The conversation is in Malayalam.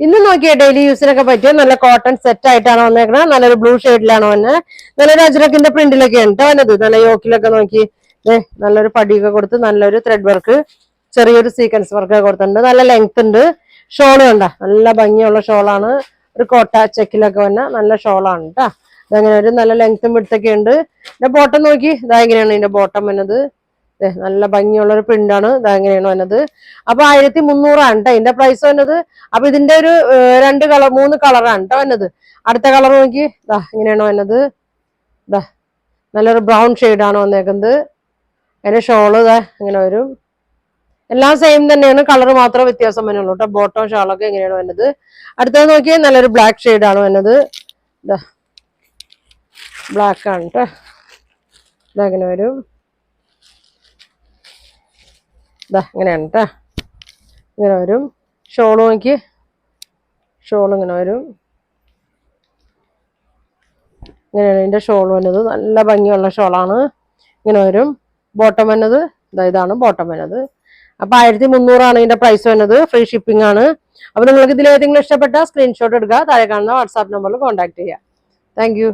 ഇന്ന് നോക്കിയാ ഡെയിലി യൂസിനൊക്കെ പറ്റിയ നല്ല കോട്ടൺ സെറ്റ് ആയിട്ടാണ് വന്നേക്കണത്. നല്ലൊരു ബ്ലൂ ഷെയ്ഡിലാണ് വന്നെ. നല്ലൊരു അജ്രക്കിന്റെ പ്രിന്റിലൊക്കെ ഉണ്ട് വന്നത്. നല്ല യോക്കിലൊക്കെ നോക്കി നല്ലൊരു പടിയൊക്കെ കൊടുത്ത് നല്ലൊരു ത്രെഡ് വർക്ക്, ചെറിയൊരു സീക്വൻസ് വർക്ക് കൊടുത്തിട്ടുണ്ട്. നല്ല ലെങ്ത് ഉണ്ട്. ഷോള് കണ്ട നല്ല ഭംഗിയുള്ള ഷോളാണ്. ഒരു കോട്ട ചെക്കിലൊക്കെ വന്ന നല്ല ഷോളാണ് കേട്ടാ. ഇതങ്ങനെ ഒരു നല്ല ലെങ്ത്തും വിടുത്തൊക്കെ ഉണ്ട്. ഇതിന്റെ ബോട്ടം നോക്കി ഇതാ ഇങ്ങനെയാണ് ഇതിന്റെ ബോട്ടം വന്നത്. നല്ല ഭംഗിയുള്ള ഒരു പ്രിന്റാണ്. ഇതെങ്ങനെയാണ് വന്നത്. അപ്പൊ 1300 കേട്ടോ ഇതിന്റെ പ്രൈസ് വന്നത്. അപ്പൊ ഇതിന്റെ ഒരു 3 കളറാണ് കേട്ടോ വന്നത്. അടുത്ത കളർ നോക്കി ഇതാ ഇങ്ങനെയാണ് വന്നത്. ഇതാ നല്ലൊരു ബ്രൗൺ ഷെയ്ഡാണ് വന്നേക്കുന്നത്. അതിന്റെ ഷോള് ഇതാ ഇങ്ങനെ വരും. എല്ലാം സെയിം തന്നെയാണ്, കളർ മാത്രം വ്യത്യാസം വരുള്ളൂ കേട്ടോ. ബോട്ടം ഷാളൊക്കെ എങ്ങനെയാണ് വന്നത്. അടുത്തത് നോക്കിയാൽ നല്ലൊരു ബ്ലാക്ക് ഷെയ്ഡാണ് വന്നത്. ഇതാ ബ്ലാക്ക് ആണ് കേട്ടോ. ഇതങ്ങനെ വരും. ഇതാ ഇങ്ങനെയാണ് കേട്ടോ. ഇങ്ങനെ വരും. ഷോള് നോക്കി, ഷോൾ ഇങ്ങനെ വരും. ഇങ്ങനെയാണ് ഇതിന്റെ ഷോൾ വന്നത്. നല്ല ഭംഗിയുള്ള ഷോളാണ്. ഇങ്ങനെ വരും. ബോട്ടം വന്നത് ഇതാണ് ബോട്ടം വന്നത്. അപ്പൊ 1300 ഇതിന്റെ പ്രൈസ് വന്നത്. ഫ്രീ ഷിപ്പിംഗ് ആണ്. അപ്പൊ നിങ്ങൾക്ക് ഇതിൽ ഏതെങ്കിലും ഇഷ്ടപ്പെട്ട സ്ക്രീൻഷോട്ട് എടുക്കുക. താഴെ കാണുന്ന വാട്സാപ്പ് നമ്പറിൽ കോൺടാക്ട് ചെയ്യുക. Thank you.